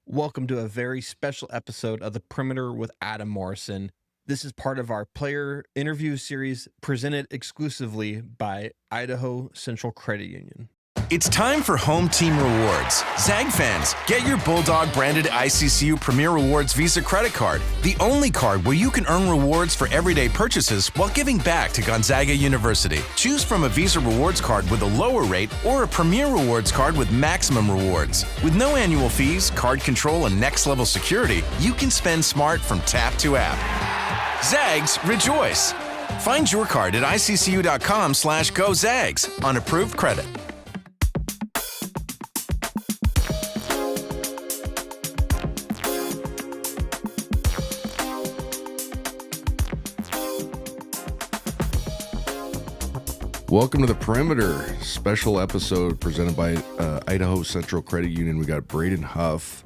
Welcome to a very special episode of The Perimeter with Adam Morrison. This is part of our player interview series presented exclusively by Idaho Central Credit Union. It's time for Home Team Rewards. Zag fans, get your Bulldog branded ICCU Premier Rewards Visa credit card, the only card where you can earn rewards for everyday purchases while giving back to Gonzaga University. Choose from a Visa Rewards card with a lower rate or a Premier Rewards card with maximum rewards. With no annual fees, card control, and next level security, you can spend smart from tap to app. Zags, rejoice! Find your card at iccu.com/gozags on approved credit. Welcome to the Perimeter, special episode presented by Idaho Central Credit Union. We got Braden Huff,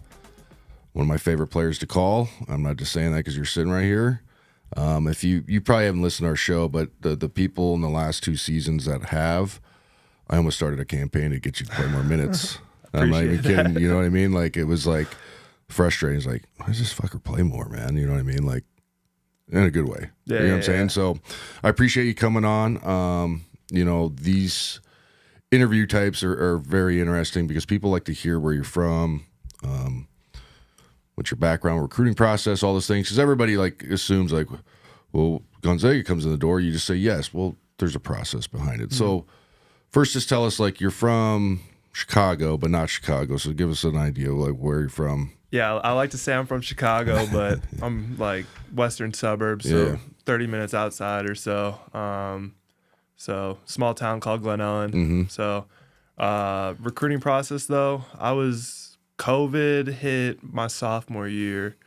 one of my favorite players to call. I'm not just saying that because you're sitting right here. If you probably haven't listened to our show, but the people in the last two seasons that have, I almost started a campaign to get you to play more minutes. I'm not even kidding. You know what I mean? Like, it was like frustrating. It's like, why does this fucker play more, man? You know what I mean? Like, in a good way. Yeah, you know what I'm saying? So I appreciate you coming on. You know, these interview types are very interesting because people like to hear where you're from, what's your background, recruiting process, all those things. Because everybody like assumes like, well, Gonzaga comes in the door, you just say yes. Well, there's a process behind it. Mm-hmm. So first, just tell us like you're from Chicago, but not Chicago. So give us an idea of like where you're from. Yeah, I like to say I'm from Chicago, but I'm like western suburbs, so 30 minutes outside or so. So small town called Glen Ellen. Mm-hmm. So recruiting process though, COVID hit my sophomore year,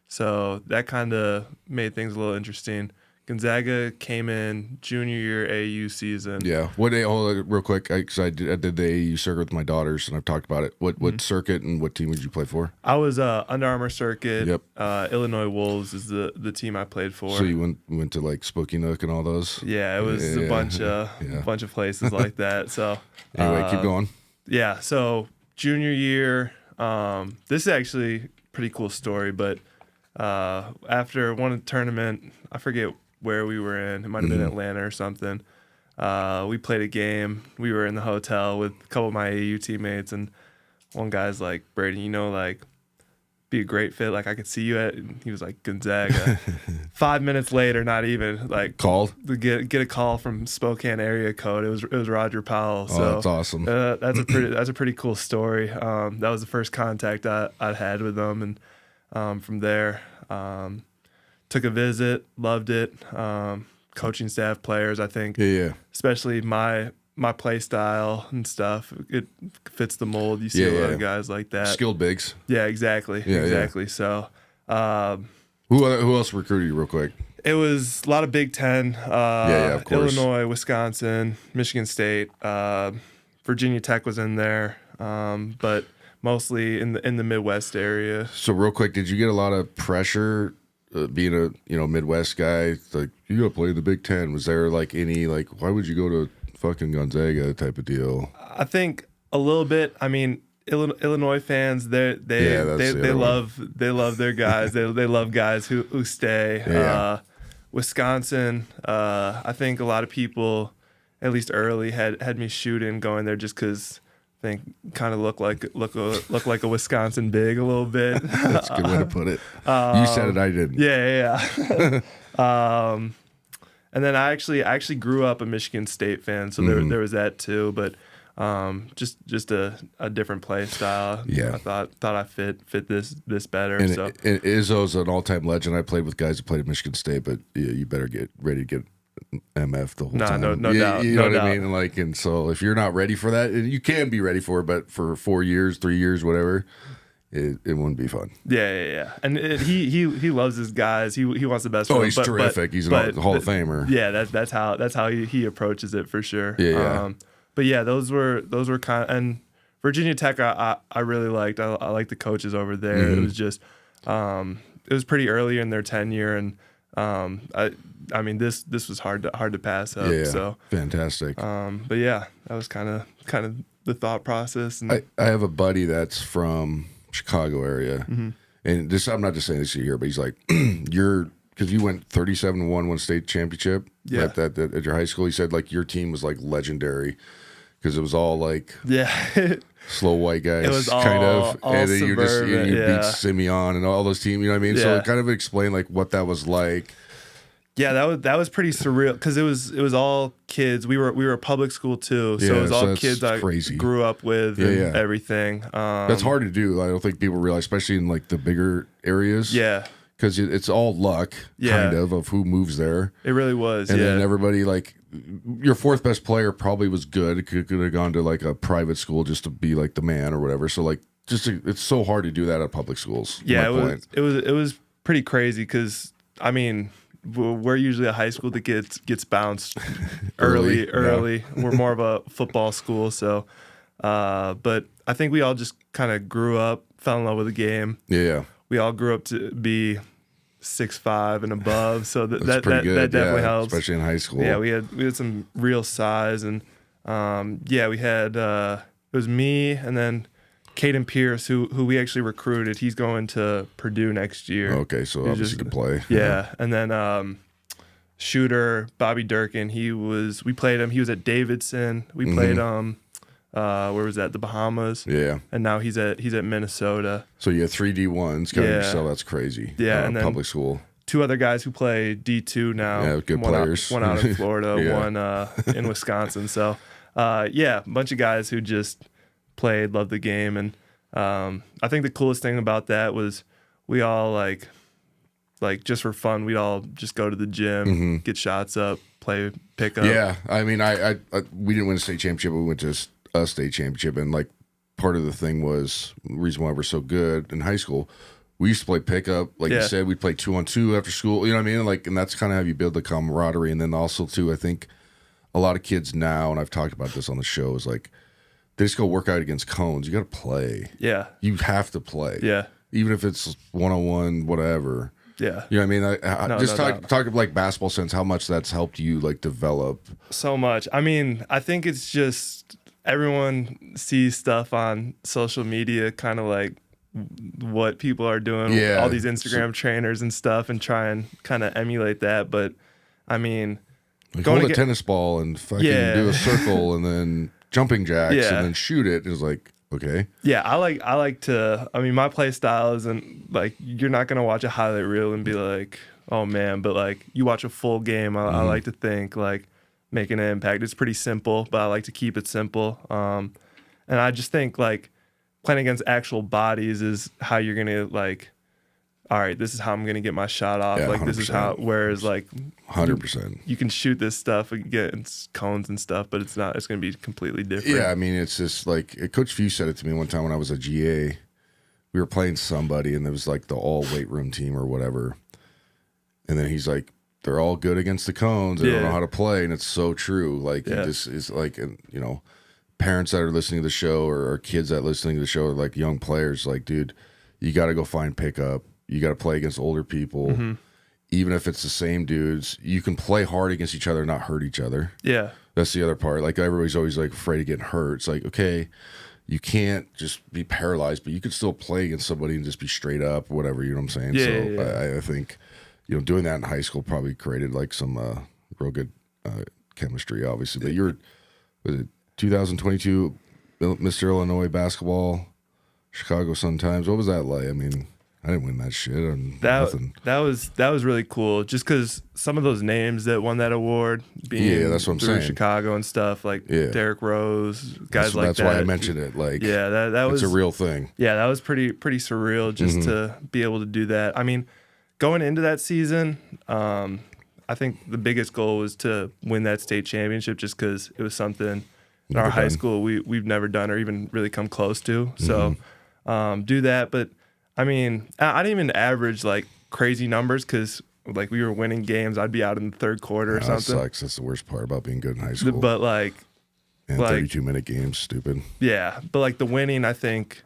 so that kind of made things a little interesting. Gonzaga came in junior year AAU season. Yeah. What day? Hold on, real quick, because I did the AAU circuit with my daughters, and I've talked about it. What circuit and what team would you play for? I was Under Armour circuit. Yep. Illinois Wolves is the team I played for. So you went to like Spooky Nook and all those? Yeah, it was a bunch of places like that. So anyway, keep going. Yeah. So junior year, this is actually a pretty cool story, but after one tournament, I forget where we were in. It might have been Atlanta or something. We played a game. We were in the hotel with a couple of my AAU teammates, and one guy's like, Braden, like, be a great fit. Like, I could see you at, and he was like, Gonzaga. 5 minutes later, not even, like, called to get a call from Spokane area code. It was Roger Powell. So that's awesome. That's a pretty cool story. That was the first contact I'd had with them, and from there, took a visit, loved it. Coaching staff, players, I think, especially my play style and stuff, it fits the mold. You see a lot of guys like that. Skilled bigs. Yeah, exactly. Exactly. So, who else recruited you real quick? It was a lot of Big Ten. Of course. Illinois, Wisconsin, Michigan State, Virginia Tech was in there, but mostly in the Midwest area. So real quick, did you get a lot of pressure being a Midwest guy? Like, you got to play in the Big Ten. Was there like any like, why would you go to fucking Gonzaga type of deal? I think a little bit. I mean, Illinois fans, they love their guys. they love guys who stay. Yeah. Wisconsin, I think a lot of people, at least early, had me shooting going there just because I think kind of look like a Wisconsin big a little bit. That's a good way to put it. You said it, I didn't. Yeah. And then I actually grew up a Michigan State fan, so there was that too. But just a different play style. Yeah, I thought I fit this better. And, so and Izzo's an all-time legend. I played with guys that played at Michigan State, but you better get ready to get MF the whole time. No doubt. You know what I mean? Like, and so if you're not ready for that, and you can be ready for it, but for 4 years, 3 years, whatever, it wouldn't be fun. Yeah. And he loves his guys. He wants the best. Oh, for he's them, terrific. He's a Hall of Famer. Yeah, that's how he approaches it for sure. Yeah. But yeah, those were kind of, and Virginia Tech I really liked. I liked the coaches over there. It was just it was pretty early in their tenure, and I mean this was hard to pass up. Yeah, so fantastic. But yeah, that was kind of the thought process. And I have a buddy that's from Chicago area. Mm-hmm. And this, I'm not just saying this here, but he's like, because you went 37-1, won state championship at your high school. He said like your team was like legendary because it was all like slow white guys, It was all, kind of, all and then you suburban, beat Simeon and all those teams. You know what I mean? So it kind of explained like what that was like. Yeah, that was pretty surreal because it was all kids. We were a public school too, so it was all kids I grew up with and everything. That's hard to do. I don't think people realize, especially in like the bigger areas. Yeah, because it's all luck, kind of who moves there. It really was. And then everybody, like your fourth best player probably was good. Could have gone to like a private school just to be like the man or whatever. So like it's so hard to do that at public schools. Yeah, it was pretty crazy because I mean, we're usually a high school that gets bounced early. We're more of a football school, so but I think we all just kind of grew up, fell in love with the game. Yeah. We all grew up to be 6'5" and above, so that definitely helps, especially in high school. Yeah, we had some real size, and we had it was me and then Caden Pierce, who we actually recruited. He's going to Purdue next year. Okay, so obviously could play. Yeah, and then shooter Bobby Durkin. We played him. He was at Davidson. We played where was that? The Bahamas. Yeah, and now he's at Minnesota. So you have 3 D1s. So that's crazy. Yeah, and then public school. 2 other guys who play D2 now. Yeah, good players. One out in Florida, one in Wisconsin. So a bunch of guys who just played, loved the game, and I think the coolest thing about that was we all like just for fun, we'd all just go to the gym, get shots up, play pickup. Yeah, I mean, I we didn't win a state championship, but we went to a state championship, and like part of the thing was the reason why we're so good in high school. We used to play pickup, like you said, we'd play 2-on-2 after school. You know what I mean? Like, and that's kind of how you build the camaraderie. And then also too, I think a lot of kids now, and I've talked about this on the show, is like, they just go work out against cones. You got to play. Yeah. You have to play. Yeah. Even if it's 1-on-1, whatever. Yeah. You know what I mean? Talk of like basketball sense, how much that's helped you like develop. So much. I mean, I think it's just everyone sees stuff on social media, kind of like what people are doing, all these Instagram trainers and stuff, and try and kind of emulate that. But I mean, like hold a tennis ball and fucking do a circle and then jumping jacks and then shoot it. It's like, okay. Yeah, I like to, I mean, my play style isn't like, you're not going to watch a highlight reel and be like, oh man, but like you watch a full game. I like to think like making an impact. It's pretty simple, but I like to keep it simple. And I just think like playing against actual bodies is how you're going to like, all right, this is how I'm going to get my shot off. Yeah, like 100%. this is how, whereas like 100%, you can shoot this stuff against cones and stuff, but it's going to be completely different. Yeah. I mean, it's just like Coach Few said it to me one time when I was a GA. We were playing somebody and it was like the all weight room team or whatever. And then he's like, they're all good against the cones. They don't know how to play. And it's so true. Like, it just is like, and, you know, parents that are listening to the show or kids that are listening to the show are like young players. Like, dude, you got to go find pickup. You got to play against older people. Even if it's the same dudes, you can play hard against each other and not hurt each other. Yeah. That's the other part. Like, everybody's always like afraid of getting hurt. It's like, okay, you can't just be paralyzed, but you could still play against somebody and just be straight up, whatever, you know what I'm saying? I think, you know, doing that in high school probably created like some real good chemistry, obviously. But was it 2022 Mr. Illinois basketball, Chicago Sun-Times? What was that like? I mean, I didn't win that shit. That was really cool. Just because some of those names that won that award, being that's what I'm through saying. Chicago and stuff, like Derrick Rose, guys that's why I mentioned it. Like, that was a real thing. Yeah, that was pretty surreal just to be able to do that. I mean, going into that season, I think the biggest goal was to win that state championship, just because it was something in our high school we've never done or even really come close to. So do that, but. I mean, I didn't even average like crazy numbers because like we were winning games. I'd be out in the third quarter or something. That sucks. That's the worst part about being good in high school. But like, 32-minute games, stupid. Yeah, but like the winning, I think,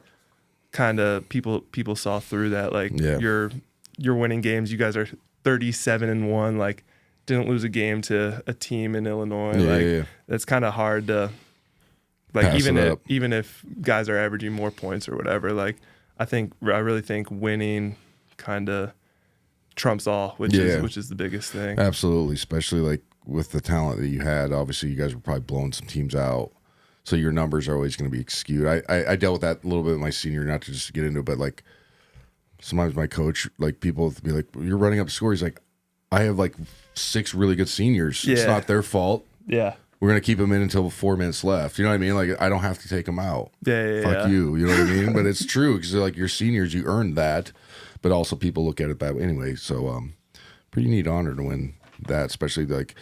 kind of people saw through that. Like you're winning games. You guys are 37-1. Like didn't lose a game to a team in Illinois. That's kind of hard to like. Pass even if guys are averaging more points or whatever, like. I really think winning kind of trumps all, which is the biggest thing. Absolutely, especially like with the talent that you had. Obviously, you guys were probably blowing some teams out, so your numbers are always going to be skewed. I dealt with that a little bit in my senior, not to just get into it, but like sometimes my coach, like people would be like, "You're running up score." He's like, "I have like 6 really good seniors. It's not their fault. Yeah, we're going to keep them in until 4 minutes left." You know what I mean? Like I don't have to take them out. Yeah. You. You know what I mean? But it's true because like your seniors, you earned that. But also people look at it that way anyway. So pretty neat honor to win that, especially like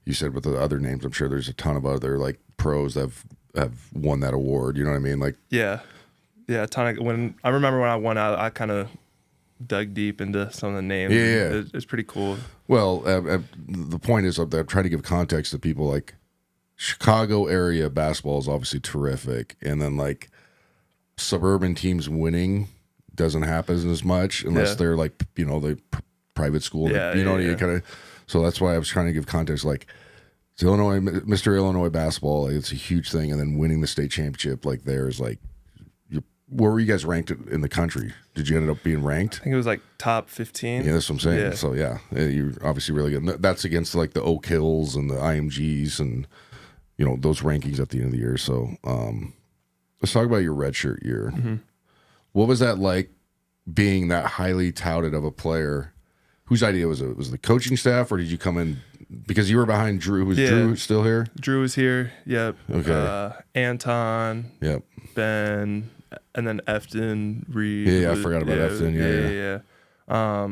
you said with the other names. I'm sure there's a ton of other like pros that have won that award. You know what I mean? Like a ton of, when I remember when I won out, I kind of dug deep into some of the names. Yeah. It's pretty cool. Well, the point is that I'm trying to give context to people. Like Chicago area basketball is obviously terrific, and then like suburban teams winning doesn't happen as much unless they're like, you know, the private school, you know, you kind of. So that's why I was trying to give context. Like, it's Illinois, Mr. Illinois basketball, like, it's a huge thing, and then winning the state championship, like, there's like, where were you guys ranked in the country? Did you end up being ranked? I think it was like top 15. Yeah, that's what I'm saying. Yeah. So you're obviously really good. That's against like the Oak Hills and the IMGs and you know those rankings at the end of the year. So let's talk about your redshirt year. Mm-hmm. What was that like being that highly touted of a player? Whose idea was it? Was it the coaching staff, or did you come in because you were behind Drew? Was Drew still here? Drew was here. Yep. Okay. Anton. Yep. Ben, and then Efton, Reed. Yeah, I forgot about Efton. Yeah.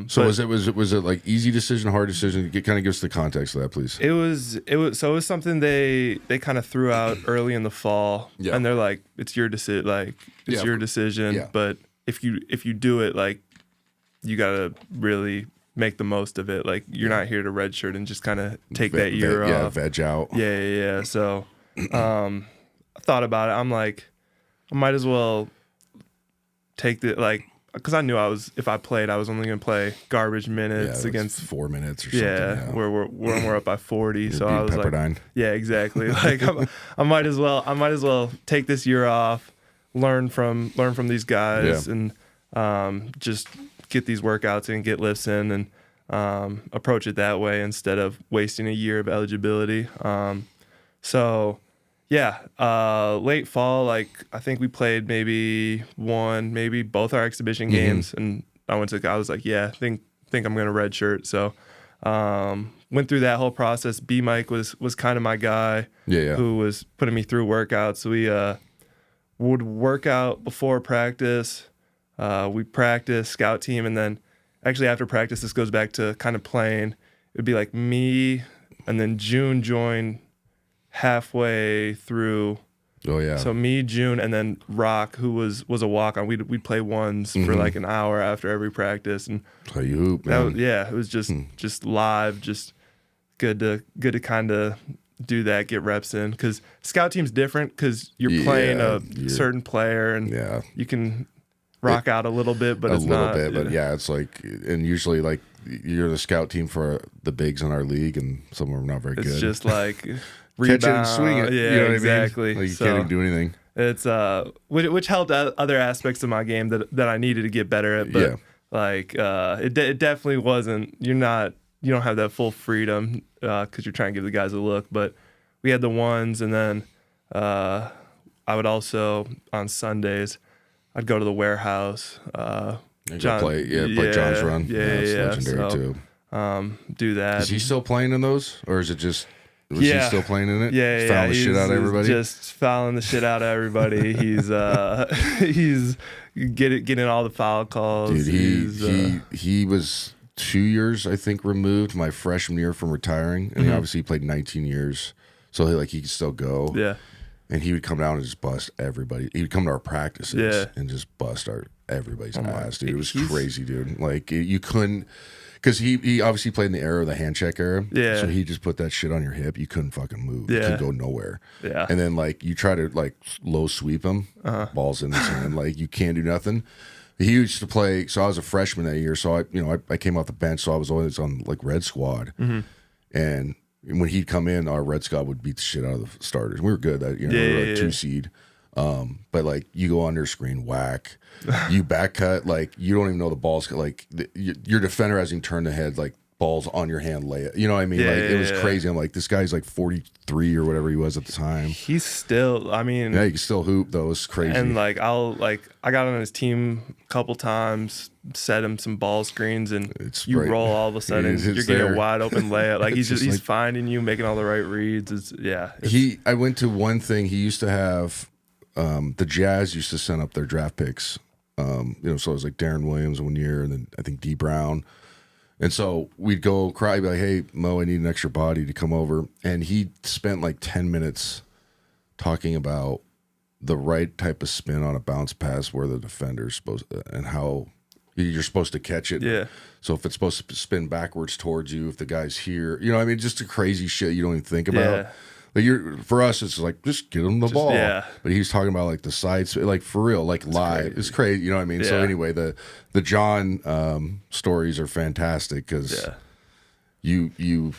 So was it like easy decision, hard decision? Kind of give us the context of that, please. It was something they kind of threw out early in the fall, and they're like, it's your decision, like it's your decision. Yeah. But if you do it, like you gotta really make the most of it. Like you're not here to redshirt and just kind of take that year off. Yeah, veg out. Yeah. So I thought about it. I'm like, I might as well take the because I knew if I played, I was only gonna play garbage minutes against 4 minutes or something. Yeah, where we're up by 40. So I was Pepperdine. Like, yeah, exactly. Like I might as well take this year off, learn from these guys, and just get these workouts and get lifts in, and approach it that way instead of wasting a year of eligibility. Late fall, like I think we played maybe both our exhibition games, and I was like, I think I'm gonna redshirt. So went through that whole process. B Mike was kind of my guy, who was putting me through workouts. So we would work out before practice. We practice, scout team, and then actually after practice, this goes back to kind of playing. It would be like me, and then June joined halfway through. Oh yeah. So me, June, and then Rock, who was a walk-on. We'd play ones for like an hour after every practice, and play you hoop, man. It was just live, just good to kind of do that, get reps in, because scout team's different because you're playing a certain player, and you can rock out a little bit, but it's not. But it's like, and usually like you're the scout team for the bigs in our league, and some of them are not very good. It's just like catch it and swing it. Yeah, you know what exactly. I mean? Like you can't even do anything. It's which helped other aspects of my game that I needed to get better at, but it definitely wasn't. You don't have that full freedom because you're trying to give the guys a look. But we had the ones, and then I would also on Sundays I'd go to the warehouse. Play John's run. That's legendary too. Do that. Is he still playing in those, or is it just? Was he still playing in it? Yeah, fouling the shit out of everybody. Just fouling the shit out of everybody. He's getting all the foul calls. Dude, he was 2 years, I think, removed my freshman year from retiring, and he obviously played 19 years, so he could still go. Yeah. And he would come down and just bust everybody. He would come to our practices and just bust everybody's ass, dude. It was crazy, dude. Like you couldn't. Because he obviously played in the era of the hand check era. Yeah. So he just put that shit on your hip. You couldn't fucking move. Yeah. You couldn't go nowhere. Yeah. And then, like, you try to, like, low sweep him. Balls in his hand. Like, you can't do nothing. He used to play. So I was a freshman that year. So, I came off the bench. So I was always on, like, red squad. And when he'd come in, our red squad would beat the shit out of the starters. We were good that year. We were like 2 seed. But like you go under screen, whack, you back cut, like you don't even know the ball's like your defender hasn't even turned the head, like balls on your hand, lay it. You know what I mean? Like it was crazy. I'm like, this guy's like 43 or whatever he was at the time. He's still, I mean, yeah, he can still hoop though. It's crazy. And like I got on his team a couple times, set him some ball screens, and roll all of a sudden you're getting a wide open layup. Like he's finding you, making all the right reads. I went to one thing. He used to have the Jazz used to send up their draft picks. So it was like Darren Williams one year, and then I think D Brown. And so we'd go cry, be like, hey, Mo, I need an extra body to come over. And he spent like 10 minutes talking about the right type of spin on a bounce pass where the defender's supposed to, and how you're supposed to catch it. Yeah. So if it's supposed to spin backwards towards you, if the guy's here, I mean, just the crazy shit you don't even think about. Yeah. Like for us, it's like, just get him the ball. Yeah. But he's talking about like the sides, like for real, like live. Crazy. It's crazy. You know what I mean? Yeah. So anyway, the John stories are fantastic because you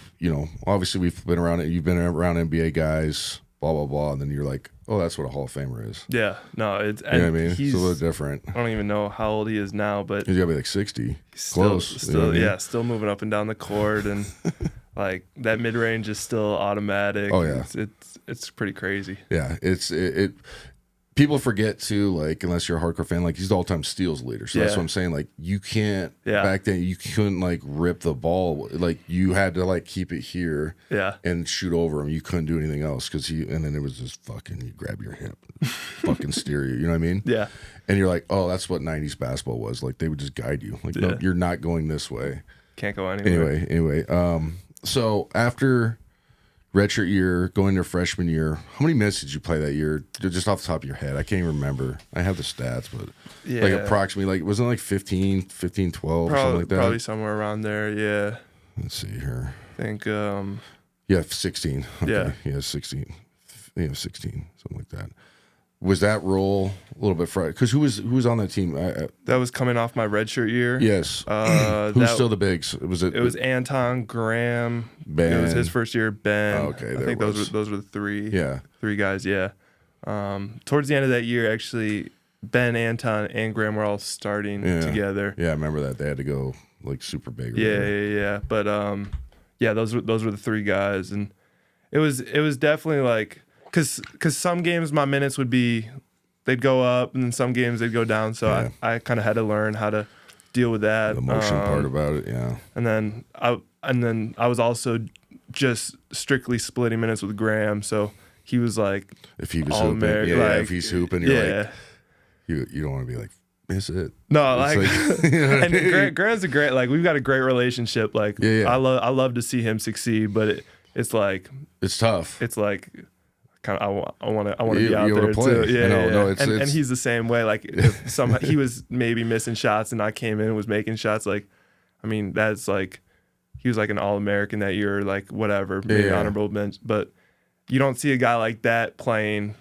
obviously we've been around it. You've been around NBA guys, blah, blah, blah. And then you're like, oh, that's what a Hall of Famer is. Yeah. No, it's, you know what I mean? It's a little different. I don't even know how old he is now, but he's got to be like 60. Close. Still, you know what I mean? Still moving up and down the court. And like that mid range is still automatic. Oh yeah, it's pretty crazy. Yeah, it. People forget too, like unless you're a hardcore fan, like he's the all-time steals leader. So that's what I'm saying. Like you can't back then you couldn't like rip the ball. Like you had to like keep it here, and shoot over him. You couldn't do anything else because and then it was just fucking you grab your hip, fucking steer you. You know what I mean? Yeah. And you're like, oh, that's what '90s basketball was. Like they would just guide you. Like no, you're not going this way. Can't go anywhere. Anyway. So after redshirt year, going to freshman year, how many minutes did you play that year? Just off the top of your head. I can't even remember. I have the stats, but like approximately, like wasn't it like 15, 12, something like that? Probably somewhere around there, yeah. Let's see here. I think 16. Okay. Yeah, 16. Yeah, 16, something like that. Was that role a little bit fried? Because who was on that team? That was coming off my redshirt year. Yes. Who's still the bigs? It was Anton, Graham. Ben. It was his first year. Ben. Oh, okay, I think those were the three. Yeah. Three guys. Yeah. Towards the end of that year, actually, Ben, Anton, and Graham were all starting together. Yeah, I remember that they had to go like super big. Yeah. But those were the three guys, and it was definitely like. Because some games my minutes they'd go up, and then some games they'd go down. So I kind of had to learn how to deal with that. The emotion part about it, yeah. And then I was also just strictly splitting minutes with Graham. So he was like, if he was hooping, if he's hooping, you're like, you don't want to be like, miss it. No, like and Graham's we've got a great relationship. Like, I love to see him succeed, but it's like it's tough. It's like. Kind of, I want to be out there too. Yeah, no, and he's the same way. Like if he was maybe missing shots, and I came in and was making shots. Like, I mean, that's like he was like an All-American that year, like whatever, maybe honorable mention. But you don't see a guy like that playing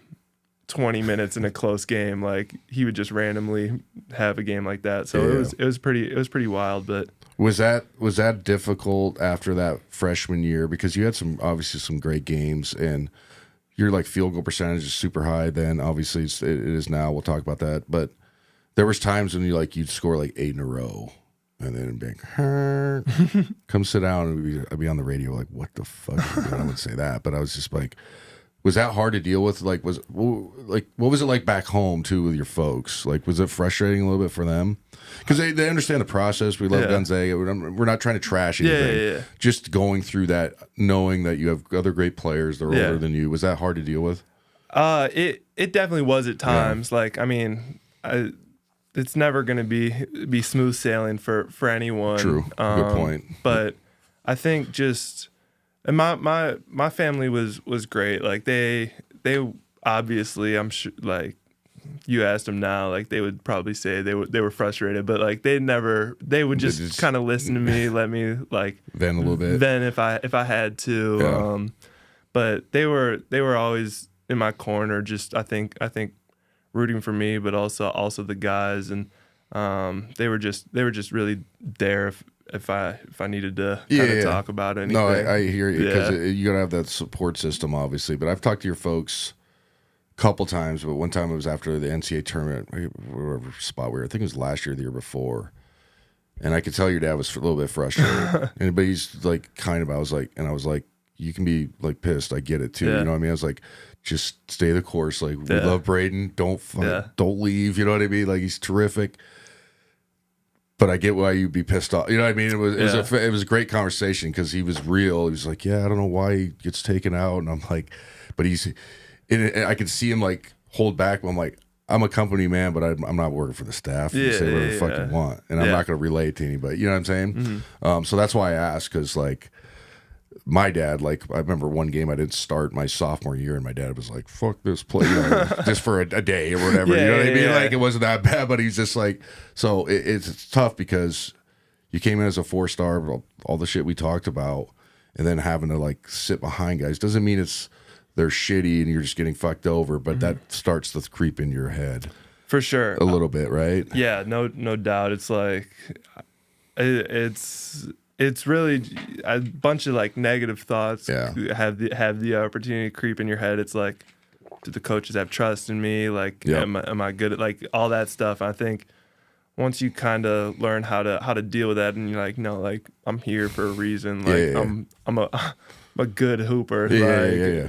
20 minutes in a close game. Like he would just randomly have a game like that. So it was pretty wild. But was that difficult after that freshman year because you had obviously some great games and. Your like field goal percentage is super high. Then obviously it is now. We'll talk about that. But there was times when you'd score like 8 in a row, and then it'd be come sit down, and I'd be on the radio like, what the fuck? I wouldn't say that, but I was just like, was that hard to deal with? Like, what was it like back home too with your folks? Like, was it frustrating a little bit for them? Because they understand the process. We love Gonzaga. We're not trying to trash anything. Yeah. Just going through that, knowing that you have other great players that are older than you. Was that hard to deal with? It definitely was at times. Like, I mean, it's never going to be smooth sailing for anyone. True. Good point. But I think just and my family was great. Like they obviously, I'm sure, like you asked them now, like they would probably say they were frustrated, but like they would just kind of listen to me, let me like vent a little bit. Then if I had to, but they were always in my corner, just I think rooting for me, but also the guys, and they were just really there if I needed to kind of talk about anything. No, I hear you because you gotta have that support system, obviously. But I've talked to your folks a couple times, but one time it was after the NCAA tournament, whatever spot we were. I think it was last year, the year before. And I could tell your dad was a little bit frustrated. But he's like, kind of, I was like, you can be like pissed. I get it too. Yeah. You know what I mean? I was like, just stay the course. Like, we love Braden. Don't leave. You know what I mean? Like, he's terrific. But I get why you'd be pissed off. You know what I mean? It was a great conversation because he was real. He was like, yeah, I don't know why he gets taken out. And I'm like, but and I could see him like hold back. But I'm like, I'm a company man, but I'm not working for the staff. You say whatever the fuck you want. And I'm not going to relate to anybody. You know what I'm saying? Mm-hmm. So that's why I asked, because like my dad, like I remember one game I didn't start my sophomore year, and my dad was like, fuck this play, just for a day or whatever. You know what I mean? Like, it wasn't that bad, but he's just like, so it's tough because you came in as a 4-star, all the shit we talked about, and then having to like sit behind guys doesn't mean they're shitty and you're just getting fucked over, but that starts to creep in your head for sure a little bit, right? Yeah, no doubt. It's like it's really a bunch of like negative thoughts have the opportunity to creep in your head. It's like, do the coaches have trust in me? Like, am I good at like all that stuff? I think once you kind of learn how to deal with that, and you're like, no, like I'm here for a reason. Like I'm a good hooper.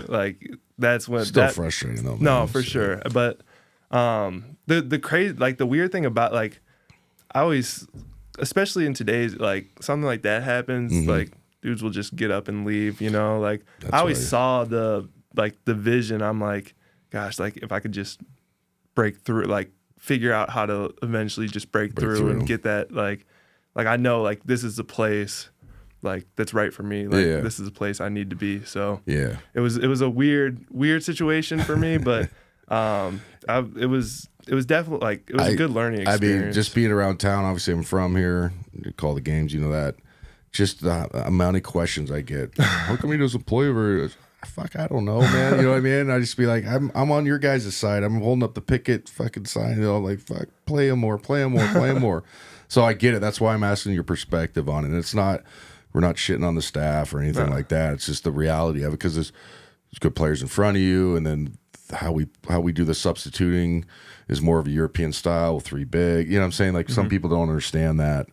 Like that's when still frustrating though. Man. No, for sure. But the crazy, like the weird thing about like, I always, especially in today's, like something like that happens, like dudes will just get up and leave. You know, like I always saw the vision. I'm like, gosh, like if I could just break through, like figure out how to eventually just break through and get that, like I know like this is the place like that's right for me. Like this is a place I need to be. So it was a weird situation for me, but it was definitely like it was a good learning experience. I mean, just being around town. Obviously, I'm from here. You call the games, you know that. Just the amount of questions I get. How come he doesn't play over? Fuck, I don't know, man. You know what I mean? I just be like, I'm on your guys' side. I'm holding up the picket fucking sign. You know, like, fuck, play him more. So I get it. That's why I'm asking your perspective on it. And it's not, we're not shitting on the staff or anything like that. It's just the reality of it, because there's good players in front of you, and then how we do the substituting is more of a European style, 3 big. You know what I'm saying? Like some people don't understand that.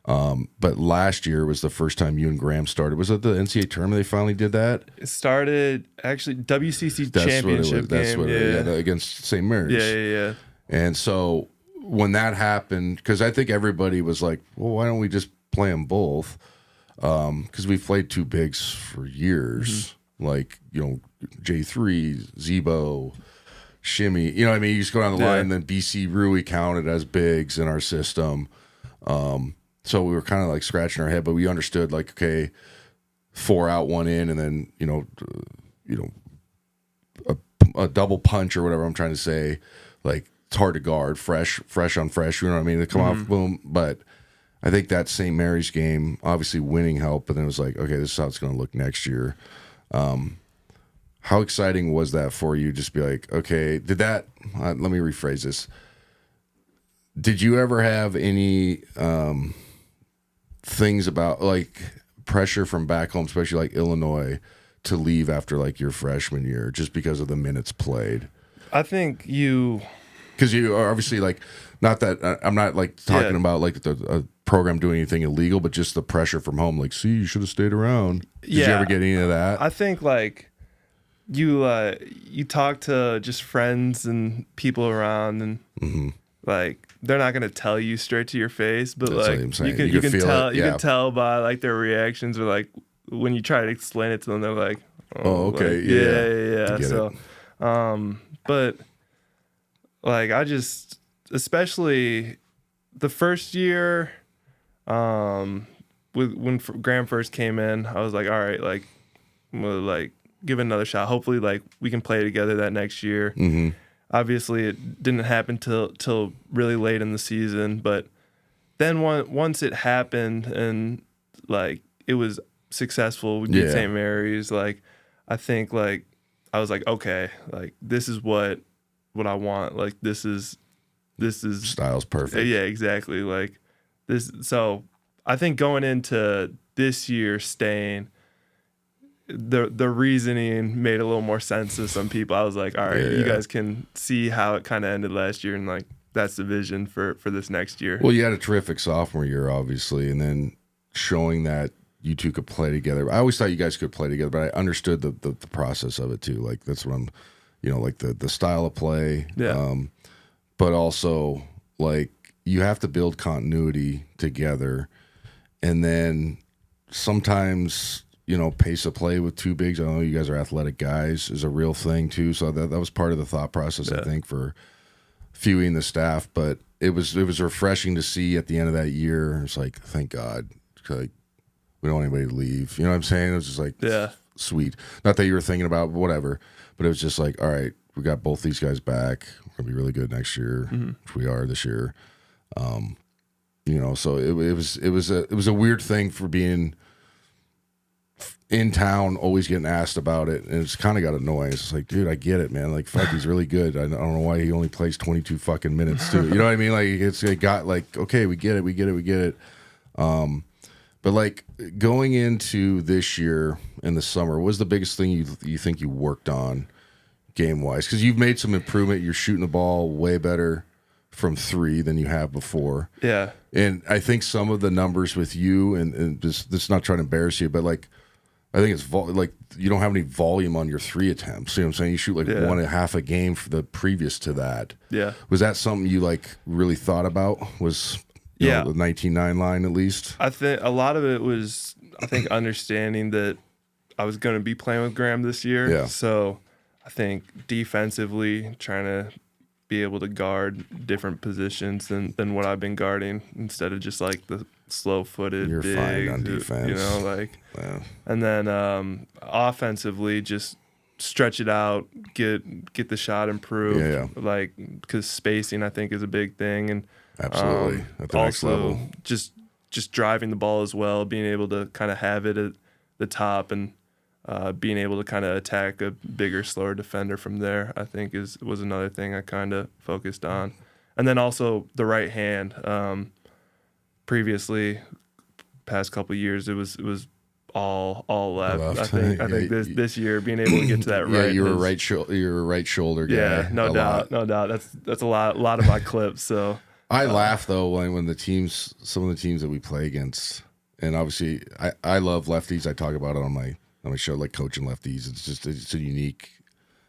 But last year was the first time you and Graham started. Was it the NCAA tournament they finally did that? It started actually WCC championship game. Against St. Mary's. Yeah. And so when that happened, because I think everybody was like, well, why don't we just play them both? Because we've played 2 bigs for years, like, you know, J3, Zebo, Shimmy. You know what I mean? You just go down the line, and then BC Rui counted as bigs in our system. So we were kind of like scratching our head, but we understood like, okay, 4 out, 1 in, and then, you know, a double punch or whatever I'm trying to say. Like, it's hard to guard, fresh on fresh, you know what I mean? They come off, boom. But I think that St. Mary's game, obviously winning helped, but then it was like, okay, this is how it's going to look next year. How exciting was that for you? Just be like, okay, did that, let me rephrase this. Did you ever have any things about like pressure from back home, especially like Illinois, to leave after like your freshman year just because of the minutes played? I think because you are obviously like, not that I'm not like talking about like the program doing anything illegal, but just the pressure from home. Like, see, you should have stayed around. Did you ever get any of that? I think like you talk to just friends and people around, and like they're not gonna tell you straight to your face, but that's like you can tell you can tell by like their reactions, or like when you try to explain it to them, they're like, oh okay, like, yeah. So but like I just, especially the first year, when Graham first came in, I was like, all right, like we'll like give it another shot. Hopefully like we can play together that next year. Obviously it didn't happen till really late in the season, but then once it happened and like it was successful, we beat St. Mary's, like I think like I was like, okay, like this is what I want. Like this is style's perfect. Yeah, exactly. Like this. So I think going into this year, staying, the reasoning made a little more sense to some people. I was like, all right, you guys can see how it kind of ended last year, and like that's the vision for this next year. Well, you had a terrific sophomore year, obviously, and then showing that you two could play together. I always thought you guys could play together, but I understood the process of it too. Like that's what I'm, like the style of play. Yeah. But also like you have to build continuity together, and then sometimes pace of play with two bigs. I know you guys are athletic guys is a real thing too. So that was part of the thought process, I think, for fewing the staff. But it was refreshing to see at the end of that year. It's like, thank God, like we don't want anybody to leave. You know what I'm saying? It was just like, sweet. Not that you were thinking about whatever, but it was just like, all right, we got both these guys back. We're gonna be really good next year, which we are this year. So it was a weird thing for being in town, always getting asked about it, and it's kind of got annoying. It's like, dude, I get it, man. Like, fuck, he's really good. I don't know why he only plays 22 fucking minutes too. You know what I mean? Like, it got like, okay, we get it. But like going into this year in the summer, what was the biggest thing you think you worked on game wise? Because you've made some improvement. You're shooting the ball way better from 3 than you have before. Yeah. And I think some of the numbers with you, and this not trying to embarrass you, but like, I think it's like you don't have any volume on your 3 attempts. You know what I'm saying? You shoot like 1.5 a game for the previous to that. Yeah. Was that something you like really thought about? Was the 19-9 line at least? I think a lot of it was, understanding that I was going to be playing with Graham this year. Yeah. So I think defensively, trying to be able to guard different positions than what I've been guarding, instead of just like the slow-footed You're big, fine on defense. Yeah. And then offensively, just stretch it out, get the shot improved. Yeah. Like, because spacing I think is a big thing, and Absolutely. At the next also level. just driving the ball as well, being able to kind of have it at the top, and being able to kind of attack a bigger, slower defender from there, I think was another thing I kind of focused on. And then also the right hand. Previously, past couple of years, it was all left. I think this year, being able to get to that right. Yeah, you're a right shoulder guy. Yeah, no doubt. That's a lot of my clips. So I laugh though when some of the teams that we play against, and obviously I love lefties. I talk about it on my show, like coaching lefties. It's a unique.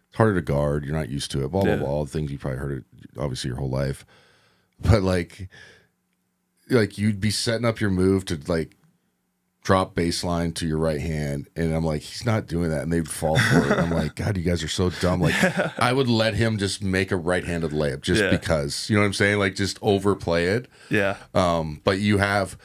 It's harder to guard. You're not used to it. Blah blah blah. All the things you probably heard obviously your whole life, but like you'd be setting up your move to like drop baseline to your right hand, and I'm like, he's not doing that, and they'd fall for it. I'm like, God, you guys are so dumb. Like, I would let him just make a right-handed layup just because, you know what I'm saying? Like, just overplay it. Yeah. But you have,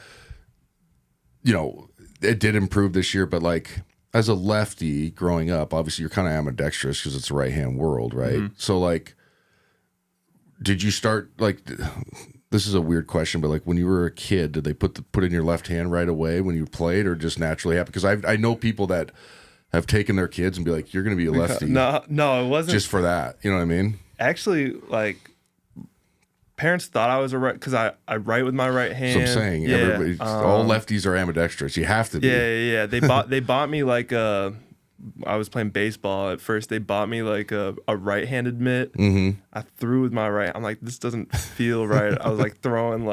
it did improve this year, but like as a lefty growing up, obviously you're kind of ambidextrous because it's a right-hand world, right? Mm-hmm. So like, did you start like? This is a weird question, but like when you were a kid, did they put in your left hand right away when you played, or just naturally happened? Because I know people that have taken their kids and be like, "You're going to be a lefty." No, it wasn't just for that. You know what I mean? Actually, like parents thought I was a right, because I write with my right hand. So I'm saying, everybody, all lefties are ambidextrous. You have to be. Yeah. They bought me like I was playing baseball at first. They bought me like a right-handed mitt. Mm-hmm. I threw with my right. I'm like, this doesn't feel right. I was like throwing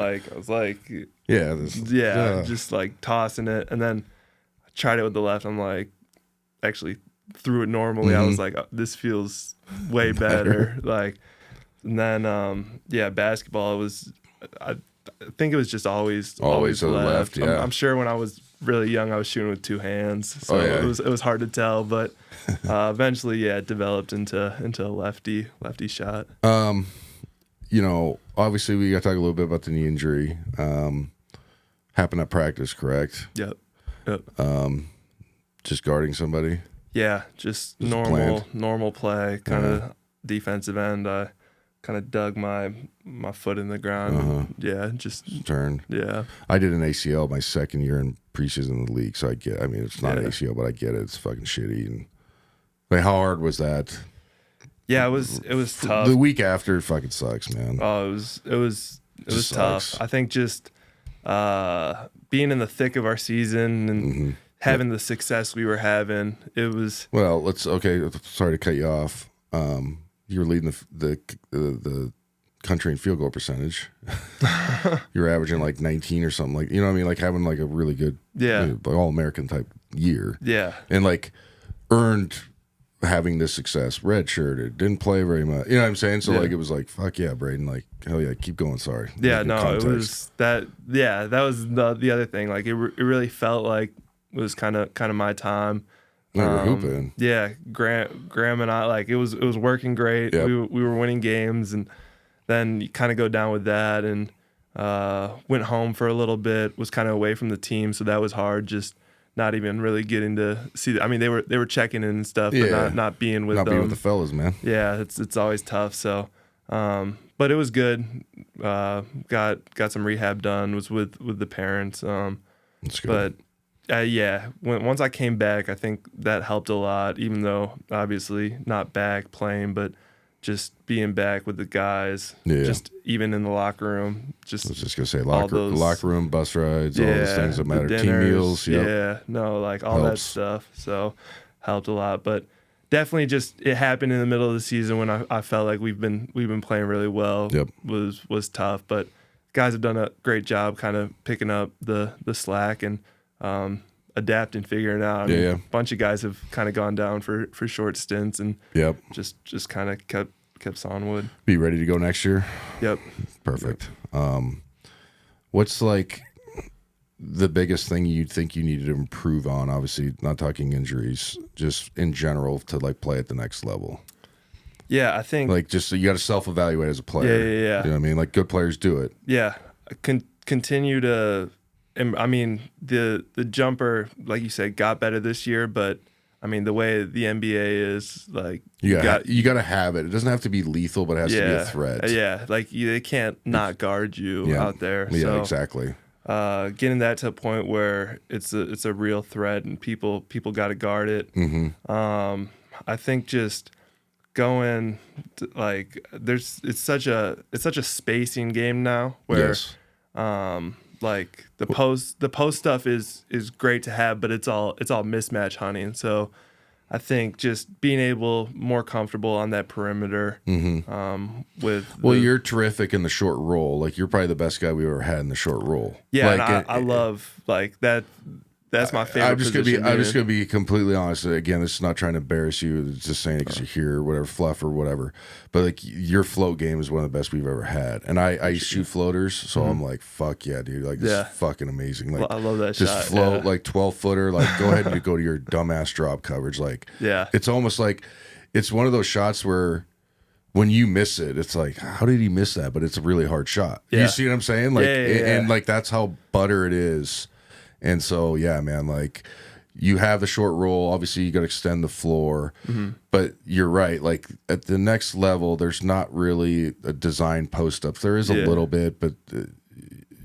just like tossing it, and then I tried it with the left. I'm like, actually threw it normally. I was like, this feels way better. Like, and then basketball was. I think it was just always left. Yeah. I'm sure when I was really young, I was shooting with 2 hands, so it was hard to tell. But eventually, it developed into a lefty shot. Obviously, we got to talk a little bit about the knee injury. Happened at practice, correct? Yep. Just guarding somebody. Yeah, just normal play, kind of defensive end. I kind of dug my foot in the ground. Just turned. Yeah. I did an ACL my second year in preseason in the league, so it's not an ACL, but I get it. It's fucking shitty. And like, how hard was that? Yeah, it was tough. The week after, it fucking sucks, man. Oh, it was tough. I think just being in the thick of our season and having the success we were having. It was Well, sorry to cut you off. You were leading the country in field goal percentage. You were averaging like 19 or something, like, you know what I mean, like having like a really good, like All-American type year. Yeah. And like earned having this success. Redshirted, didn't play very much. You know what I'm saying? So like it was like, fuck yeah, Braden. Like, hell yeah, keep going. Sorry. Yeah, no, it was that. Yeah, that was the other thing. Like it really felt like it was kind of my time. We were hooping. Yeah, Graham and I, like it was working great. Yep. We were winning games, and then you kind of go down with that, and went home for a little bit. Was kind of away from the team, so that was hard. Just not even really getting to see. I mean, they were checking in and stuff, but not being with them. Not being with the fellas, man. Yeah, it's always tough. So, but it was good. Got some rehab done. Was with the parents. That's good. But once I came back, I think that helped a lot. Even though obviously not back playing, but just being back with the guys. Yeah. Just even in the locker room. I was just gonna say locker room, bus rides, all those things that matter. Team meals. Yep. Yeah, no, like all that stuff. So helped a lot, but. Definitely, just it happened in the middle of the season when I felt like we've been playing really well. Yep. Was tough, but guys have done a great job kind of picking up the slack and adapting, figuring out. A bunch of guys have kind of gone down for short stints and just kind of kept onward. Be ready to go next year. Yep. Perfect. What's like the biggest thing you think you needed to improve on? Obviously, not talking injuries, just in general to like play at the next level. Yeah, I think like just you got to self-evaluate as a player. Yeah. You know what I mean? Like good players do it. Yeah, continue to. I mean, the jumper, like you said, got better this year, but I mean the way the NBA is, like you got to have it. It doesn't have to be lethal, but it has to be a threat. Yeah, like they can't not guard you out there. Yeah, so, exactly. Getting that to a point where it's a real threat and people got to guard it. Mm-hmm. I think just going to, like it's such a spacing game now where like the post stuff is great to have, but it's all mismatch hunting. So I think just being more comfortable on that perimeter. You're terrific in the short roll. Like you're probably the best guy we ever had in the short roll. Yeah, like, and I love like that. That's my favorite. I'm just gonna be completely honest. Again, this is not trying to embarrass you. It's just saying it because you're here, or whatever, fluff or whatever. But like your float game is one of the best we've ever had. And I shoot floaters, so I'm like, fuck yeah, dude. Like this is fucking amazing. Like I love that just shot. Float like 12-footer. Like go ahead and go to your dumbass drop coverage. Like it's almost like it's one of those shots where when you miss it, it's like, how did he miss that? But it's a really hard shot. You see what I'm saying? Like and like that's how butter it is. And so, yeah, man, like you have the short roll. Obviously, you got to extend the floor. But you're right. Like at the next level, there's not really a design post up. There is a little bit, but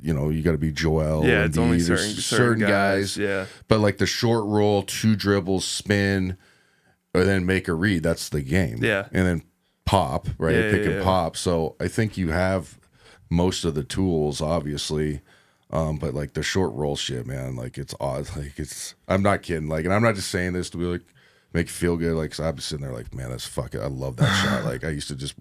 you know, you got to be Joel. Yeah, it's only certain guys. Yeah. But like the short roll, 2 dribbles, spin, or then make a read. That's the game. Yeah. And then pop, right? Pick and pop. So I think you have most of the tools, obviously. But like the short roll shit, man, like it's odd. Like I'm not kidding. Like, and I'm not just saying this to be like, make you feel good. Like, 'cause I'm sitting there like, man, that's fucking, I love that shot. Like I used to just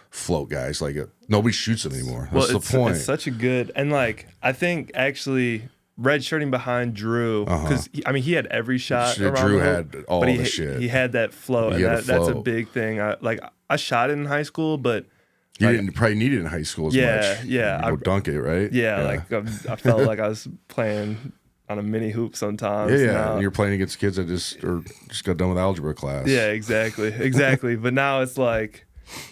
float guys. Like nobody shoots it anymore. That's the point. It's such a good, and like, I think actually redshirting behind Drew, because I mean, he had every shot around Drew the hoop, had all the shit. He had that flow, and that's a big thing. I shot it in high school, but you didn't probably need it in high school as much. Yeah, I dunk it, right? Yeah, like I felt like I was playing on a mini hoop sometimes. Yeah. And you're playing against kids that just got done with algebra class. Yeah, exactly. But now it's like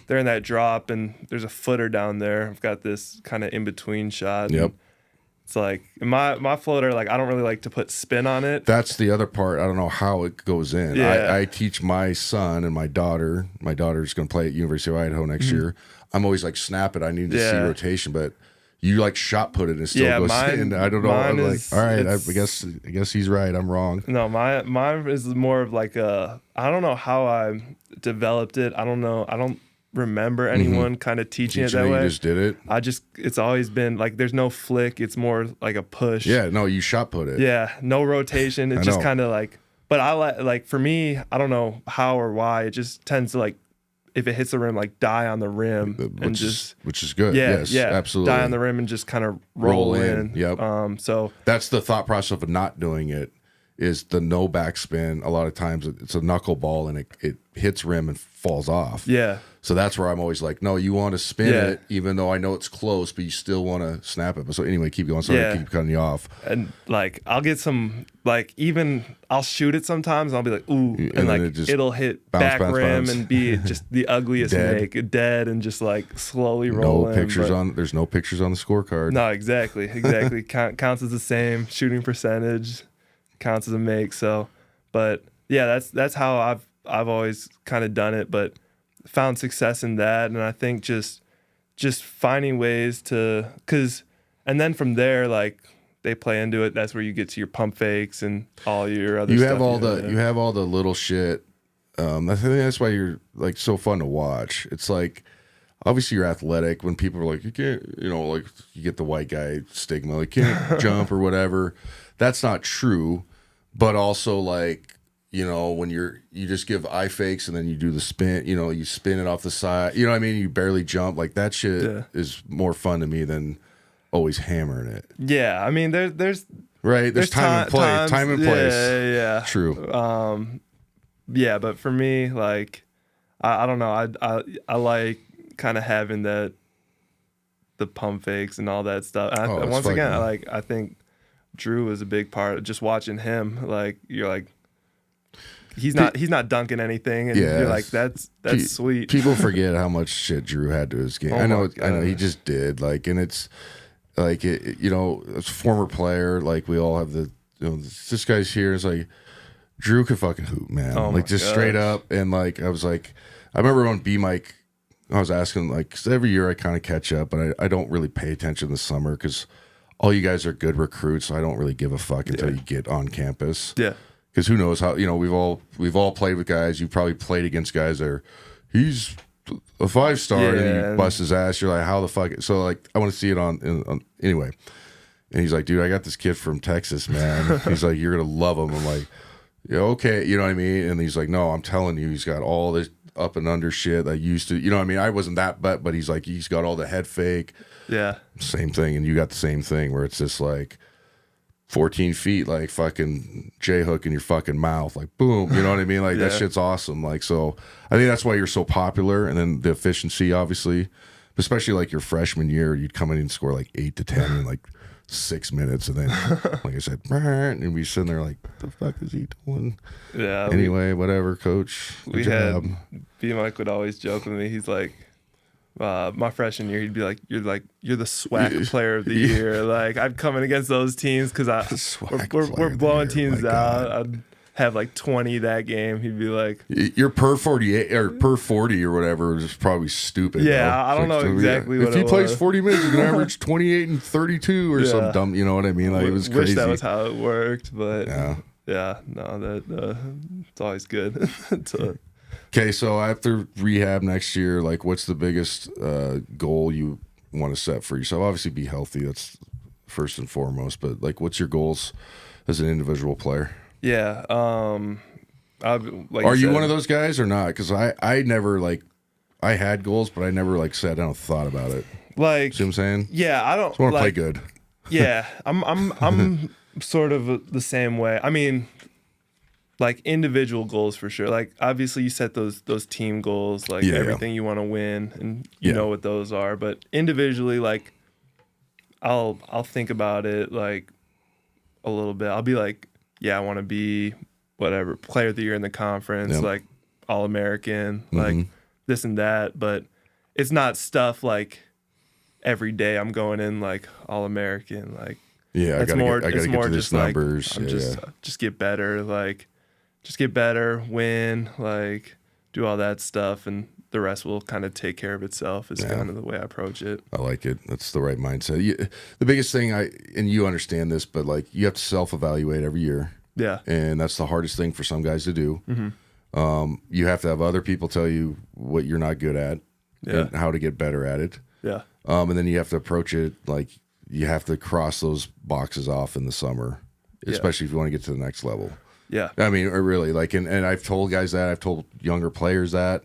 they're in that drop and there's a footer down there. I've got this kind of in between shot. Yep. It's like my floater, like I don't really like to put spin on it. That's the other part. I don't know how it goes in. Yeah. I teach my son and my daughter. My daughter's going to play at University of Idaho next year. I'm always like, snap it. I need to see rotation, but you like shot put it and it still goes in. I don't know. I'm like, all right, I guess he's right. I'm wrong. No, mine is more of like I don't know how I developed it. I don't know. I don't remember anyone kind of teaching it that way. You just did it. It's always been like there's no flick. It's more like a push. Yeah, no, you shot put it. Yeah, no rotation. It's just kind of like. But I like for me, I don't know how or why. It just tends to like, if it hits the rim, like die on the rim which is good. Yeah, yes, yeah, absolutely. Die on the rim and just kind of roll in. Yep. So that's the thought process of not doing it. Is the no backspin. A lot of times it's a knuckleball and it hits rim and falls off. Yeah. So that's where I'm always like, no, you want to spin it, even though I know it's close, but you still want to snap it. But so anyway, keep going. Sorry, I keep cutting you off. And like I'll get some I'll shoot it sometimes and I'll be like, ooh, and like it'll hit back rim and be just the ugliest make, dead and just like slowly roll. There's no pictures on the scorecard. No, exactly. Counts as the same. Shooting percentage counts as a make. So, but yeah, that's how I've always kind of done it, but found success in that. And I think just finding ways to, and then from there, like they play into it. That's where you get to your pump fakes and all your other stuff. You have all the little shit. I think that's why you're like so fun to watch. It's like, obviously you're athletic. When people are like, you can't, like you get the white guy stigma, like can't jump or whatever. That's not true. But also like, when you just give eye fakes and then you do the spin, you spin it off the side, you know what I mean? You barely jump. Like that shit is more fun to me than always hammering it. Yeah. I mean, there's time and place. Time and place. Yeah. True. Yeah. But for me, like, I don't know. I like kind of having the pump fakes and all that stuff. And once again, I think Drew is a big part of just watching him. Like you're like, he's not dunking anything, and you're like, that's sweet. People forget how much shit Drew had to his game. I know he just did. Like, and it's like as a former player, like we all have this guy's here. It's like Drew could fucking hoop, man. Straight up. And like I was like, I remember on B Mike, I was asking like, 'cause every year I kind of catch up, but I don't really pay attention this summer because all you guys are good recruits. So I don't really give a fuck until you get on campus. Yeah. Because who knows how, we've all played with guys. You've probably played against guys that he's a 5-star and he busts his ass. You're like, how the fuck? So like, I want to see it on anyway. And he's like, dude, I got this kid from Texas, man. He's like, you're going to love him. I'm like, yeah, okay. You know what I mean? And he's like, no, I'm telling you, he's got all this up and under shit that used to, what I mean? I wasn't that, but he's like, he's got all the head fake. Yeah. Same thing. And you got the same thing where it's just like, 14 feet, like fucking J-hook in your fucking mouth, like boom, you know what I mean? Like that shit's awesome. Like, so I think that's why you're so popular. And then the efficiency, obviously, especially like your freshman year, you'd come in and score like 8 to 10 in like 6 minutes. And then, like I said, and we'd be sitting there like, what the fuck is he doing? Yeah. Anyway, whatever, coach. B Mike would always joke with me. He's like, my freshman year, he'd be like, you're the SWAC player of the year. Like I'd come in against those teams because we're blowing teams out. I'd have like 20 that game. He'd be like, your per 48 or per 40 or whatever is probably stupid. Yeah, though. I don't know exactly what if he plays 40 minutes, he's gonna average 28 and 32 or some dumb. You know what I mean? Like it was crazy. Wish that was how it worked, but no, that it's always good. Okay, so after rehab next year, like what's the biggest goal you want to set for yourself? Obviously be healthy, that's first and foremost, but like what's your goals as an individual player? Yeah. Are you one of those guys or not? Because I never I had goals, but I never sat down and thought about it. Like, see what I'm saying? Yeah, I don't want to play good. Yeah, I'm sort of the same way. I mean, like individual goals for sure. Like obviously you set those team goals, like everything you want to win, and you know what those are. But individually, like I'll think about it like a little bit. I'll be like, yeah, I want to be whatever player of the year in the conference, like All-American, like this and that. But it's not stuff like every day I'm going in like All-American, like I gotta get to just numbers. Just get better, like just get better, win, like do all that stuff, and the rest will kind of take care of itself. Is kind of the way I approach it. I like it. That's the right mindset. The biggest thing and you understand this, but like you have to self-evaluate every year. Yeah. And that's the hardest thing for some guys to do. You have to have other people tell you what you're not good at. and how to get better at it. Yeah. And then you have to approach it like you have to cross those boxes off in the summer, especially if you want to get to the next level. Yeah. I mean, really, like, and I've told guys that, I've told younger players that,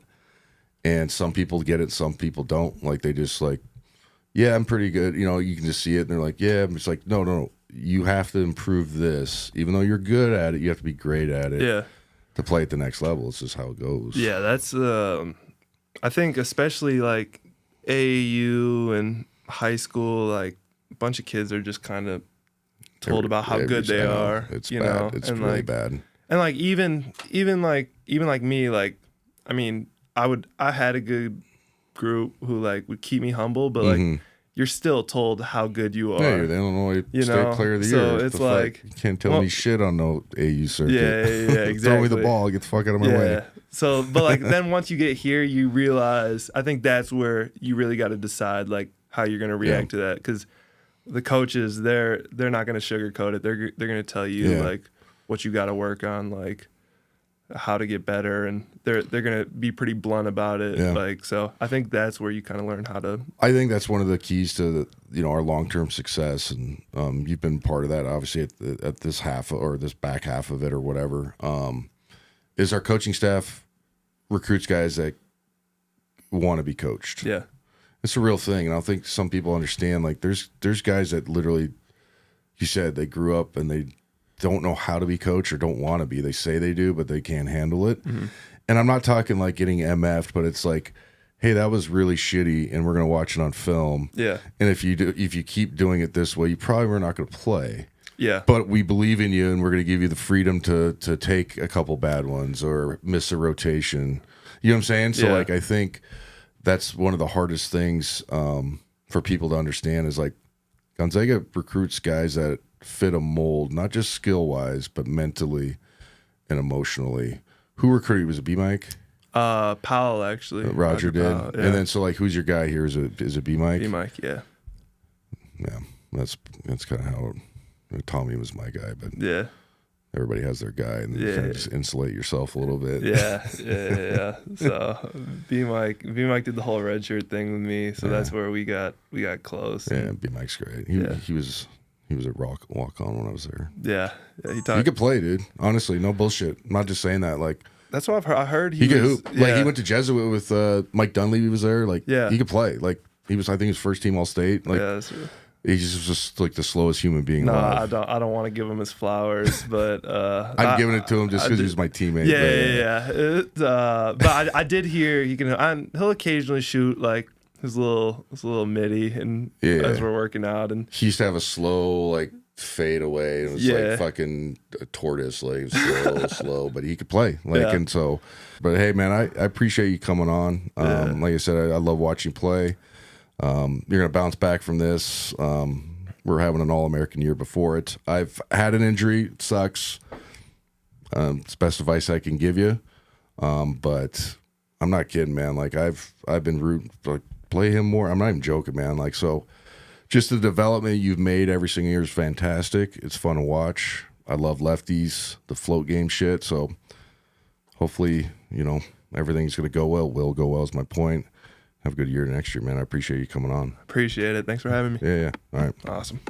and some people get it, some people don't. Like, they just like, yeah, I'm pretty good. You know, you can just see it, and they're like, yeah. It's like, no. You have to improve this. Even though you're good at it, you have to be great at it. Yeah. To play at the next level. It's just how it goes. Yeah, that's I think especially like AAU and high school, like a bunch of kids are just kind of told about how good they are. It's you bad. know? It's and really like, bad. And like even like me, like I mean, I had a good group who like would keep me humble, but like you're still told how good you are. Yeah, you're the Illinois State Player of the so Year. It's like you can't tell me shit on no AU circuit. Yeah, exactly. Throw me the ball, get the fuck out of my way. So, but like then once you get here, you realize I think that's where you really got to decide like how you're gonna react to that, because the coaches they're not gonna sugarcoat it. They're gonna tell you like what you got to work on, like how to get better, and they're gonna be pretty blunt about it. Like, so I think that's where you kind of learn how to. I think that's one of the keys to our long-term success, and you've been part of that obviously at this half or this back half of it or whatever. Is our coaching staff recruits guys that want to be coached. Yeah, it's a real thing, and I don't think some people understand. Like, there's guys that literally, you said they grew up and they don't know how to be coached or don't want to be. They say they do, but they can't handle it. And I'm not talking like getting MF'd, but it's like, hey, that was really shitty, and we're gonna watch it on film. Yeah. And if you keep doing it this way, you probably were not gonna play. Yeah. But we believe in you, and we're going to give you the freedom to take a couple bad ones or miss a rotation. You know what I'm saying? So, like, I think that's one of the hardest things for people to understand is, like, Gonzaga recruits guys that fit a mold, not just skill-wise, but mentally and emotionally. Who recruited? Was it B-Mike? Powell, actually. Roger did. Powell, yeah. And then, so, like, who's your guy here? Is it B-Mike? B-Mike, yeah. Yeah, that's kind of how Tommy was my guy, but yeah, everybody has their guy, and you kind of just insulate yourself a little bit. Yeah. So B-Mike did the whole Redshirt thing with me, so that's where we got close. Yeah, B-Mike's great. He was a walk on when I was there. Yeah, he could play, dude. Honestly, no bullshit. I'm not just saying that. Like, that's what I've heard. I heard he could hoop. Like, he went to Jesuit with Mike Dunleavy was there. Like, he could play. Like, he was, I think, his first team All State. Like, he's just like the slowest human being alive. I don't want to give him his flowers, but I'm giving it to him just because he was my teammate. But I did hear he'll occasionally shoot like his little midi, and as we're working out, and he used to have a slow like fade away. It was like fucking a tortoise, like slow, but he could play. Like, and so, but hey, man, I appreciate you coming on. Like I said, I love watching you play. You're gonna bounce back from this. We're having an All-American year before it. I've had an injury. It sucks. It's the best advice I can give you. But I'm not kidding, man. Like, I've been rooting, like, play him more. I'm not even joking, man. Like, so just the development you've made every single year is fantastic. It's fun to watch. I love lefties, the float game shit. So hopefully, everything's gonna go well. Will go well is my point. Have a good year next year, man. I appreciate you coming on. Appreciate it. Thanks for having me. Yeah. All right. Awesome.